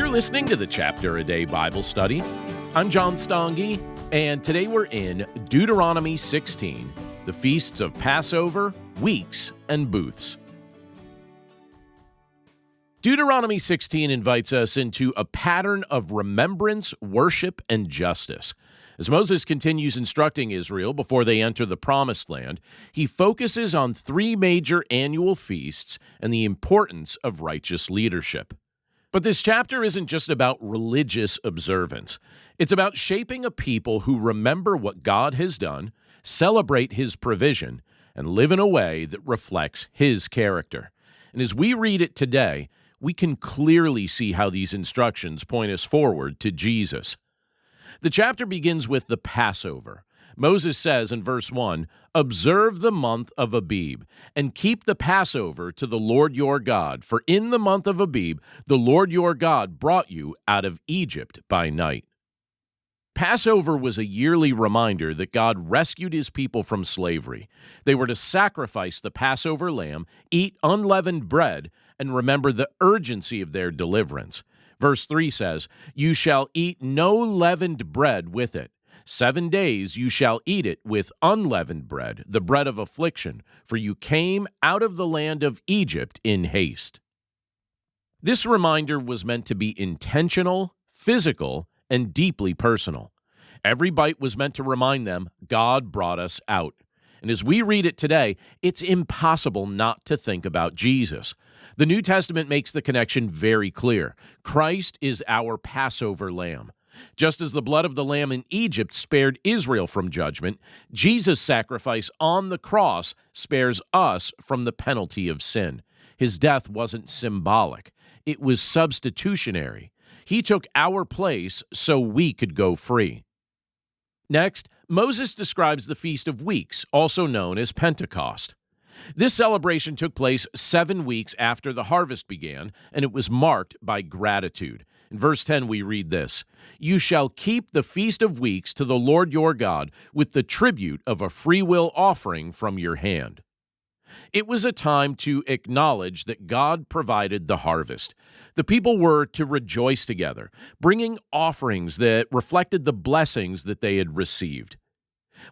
You're listening to the Chapter a Day Bible Study. I'm John Stange, and today we're in Deuteronomy 16, the feasts of Passover, weeks, and booths. Deuteronomy 16 invites us into a pattern of remembrance, worship, and justice. As Moses continues instructing Israel before they enter the Promised Land, he focuses on three major annual feasts and the importance of righteous leadership. But this chapter isn't just about religious observance. It's about shaping a people who remember what God has done, celebrate His provision, and live in a way that reflects His character. And as we read it today, we can clearly see how these instructions point us forward to Jesus. The chapter begins with the Passover. Moses says in verse 1, "Observe the month of Abib, and keep the Passover to the Lord your God, for in the month of Abib the Lord your God brought you out of Egypt by night." Passover was a yearly reminder that God rescued His people from slavery. They were to sacrifice the Passover lamb, eat unleavened bread, and remember the urgency of their deliverance. Verse 3 says, "You shall eat no leavened bread with it. 7 days you shall eat it with unleavened bread, the bread of affliction, for you came out of the land of Egypt in haste." This reminder was meant to be intentional, physical, and deeply personal. Every bite was meant to remind them, God brought us out. And as we read it today, it's impossible not to think about Jesus. The New Testament makes the connection very clear. Christ is our Passover lamb. Just as the blood of the lamb in Egypt spared Israel from judgment, Jesus' sacrifice on the cross spares us from the penalty of sin. His death wasn't symbolic. It was substitutionary. He took our place so we could go free. Next, Moses describes the Feast of Weeks, also known as Pentecost. This celebration took place 7 weeks after the harvest began, and it was marked by gratitude. In verse 10, we read this, "You shall keep the Feast of Weeks to the Lord your God with the tribute of a freewill offering from your hand." It was a time to acknowledge that God provided the harvest. The people were to rejoice together, bringing offerings that reflected the blessings that they had received.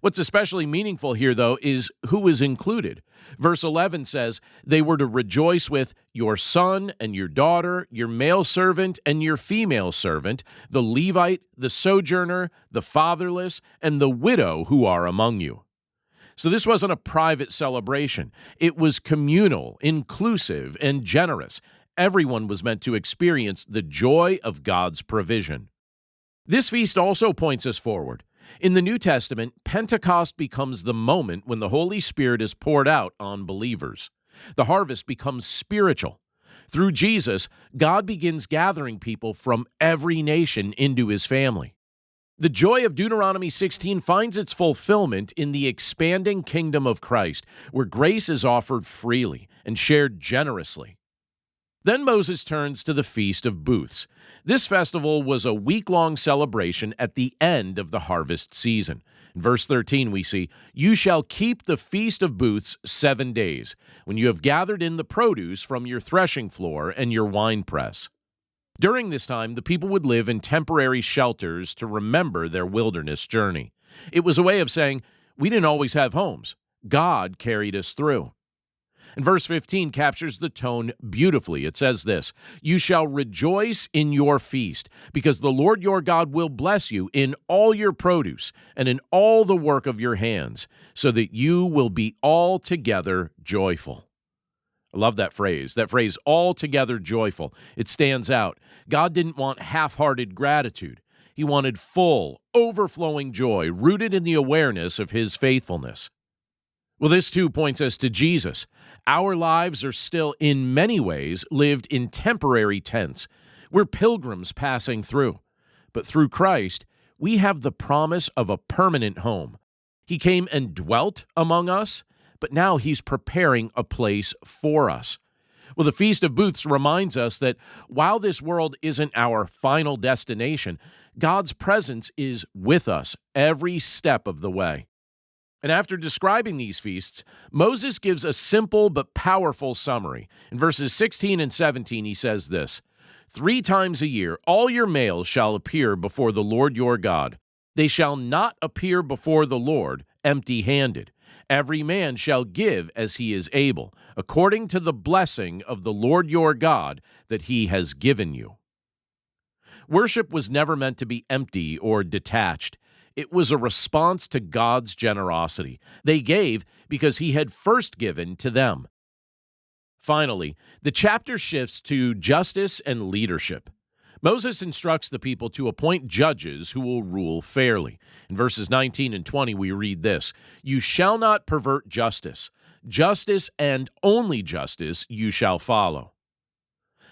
What's especially meaningful here, though, is who was included. Verse 11 says, "They were to rejoice with your son and your daughter, your male servant and your female servant, the Levite, the sojourner, the fatherless, and the widow who are among you." So this wasn't a private celebration. It was communal, inclusive, and generous. Everyone was meant to experience the joy of God's provision. This feast also points us forward. In the New Testament, Pentecost becomes the moment when the Holy Spirit is poured out on believers. The harvest becomes spiritual. Through Jesus, God begins gathering people from every nation into His family. The joy of Deuteronomy 16 finds its fulfillment in the expanding kingdom of Christ, where grace is offered freely and shared generously. Then Moses turns to the Feast of Booths. This festival was a week-long celebration at the end of the harvest season. In verse 13 we see, "You shall keep the Feast of Booths 7 days, when you have gathered in the produce from your threshing floor and your winepress." During this time, the people would live in temporary shelters to remember their wilderness journey. It was a way of saying, we didn't always have homes. God carried us through. And verse 15 captures the tone beautifully. It says this, "You shall rejoice in your feast, because the Lord your God will bless you in all your produce and in all the work of your hands, so that you will be altogether joyful." I love that phrase, altogether joyful. It stands out. God didn't want half-hearted gratitude. He wanted full, overflowing joy, rooted in the awareness of His faithfulness. Well, this too points us to Jesus. Our lives are still, in many ways, lived in temporary tents. We're pilgrims passing through. But through Christ, we have the promise of a permanent home. He came and dwelt among us, but now He's preparing a place for us. Well, the Feast of Booths reminds us that while this world isn't our final destination, God's presence is with us every step of the way. And after describing these feasts, Moses gives a simple but powerful summary. In verses 16 and 17, he says this, 3 times a year all your males shall appear before the Lord your God. They shall not appear before the Lord empty-handed. Every man shall give as he is able, according to the blessing of the Lord your God that he has given you. Worship was never meant to be empty or detached. It was a response to God's generosity. They gave because he had first given to them. Finally, the chapter shifts to justice and leadership. Moses instructs the people to appoint judges who will rule fairly. In verses 19 and 20, we read this: "You shall not pervert justice. Justice and only justice you shall follow."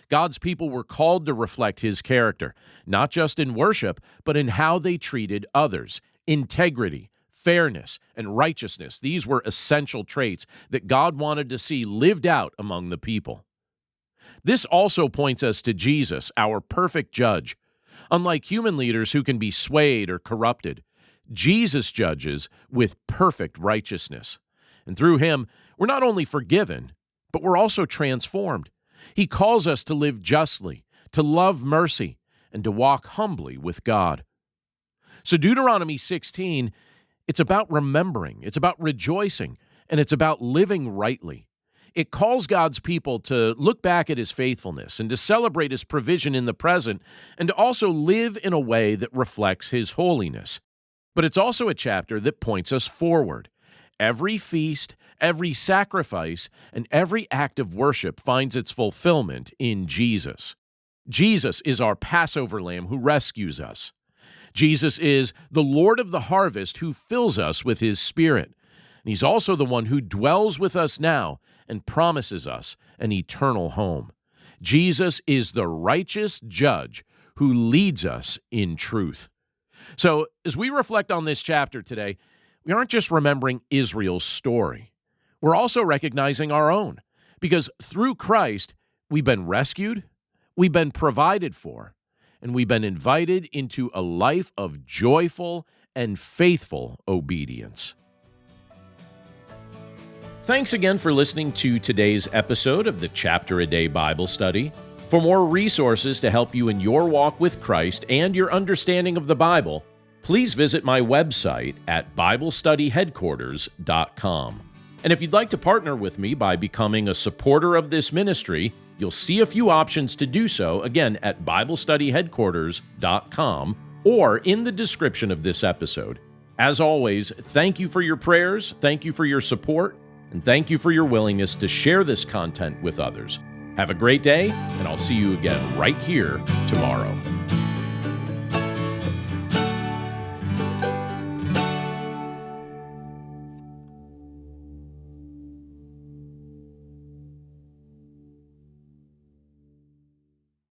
God's people were called to reflect his character, not just in worship, but in how they treated others. Integrity, fairness, and righteousness, these were essential traits that God wanted to see lived out among the people. This also points us to Jesus, our perfect judge. Unlike human leaders who can be swayed or corrupted, Jesus judges with perfect righteousness. And through him, we're not only forgiven, but we're also transformed. He calls us to live justly, to love mercy, and to walk humbly with God. So Deuteronomy 16, it's about remembering, it's about rejoicing, and it's about living rightly. It calls God's people to look back at his faithfulness and to celebrate his provision in the present and to also live in a way that reflects his holiness. But it's also a chapter that points us forward. Every feast, every sacrifice, and every act of worship finds its fulfillment in Jesus. Jesus is our Passover lamb who rescues us. Jesus is the Lord of the harvest who fills us with his Spirit. And he's also the one who dwells with us now and promises us an eternal home. Jesus is the righteous judge who leads us in truth. So, as we reflect on this chapter today, we aren't just remembering Israel's story. We're also recognizing our own, because through Christ, we've been rescued, we've been provided for, and we've been invited into a life of joyful and faithful obedience. Thanks again for listening to today's episode of the Chapter a Day Bible Study. For more resources to help you in your walk with Christ and your understanding of the Bible, please visit my website at BibleStudyHeadquarters.com. And if you'd like to partner with me by becoming a supporter of this ministry, you'll see a few options to do so, again, at BibleStudyHeadquarters.com or in the description of this episode. As always, thank you for your prayers, thank you for your support, and thank you for your willingness to share this content with others. Have a great day, and I'll see you again right here tomorrow.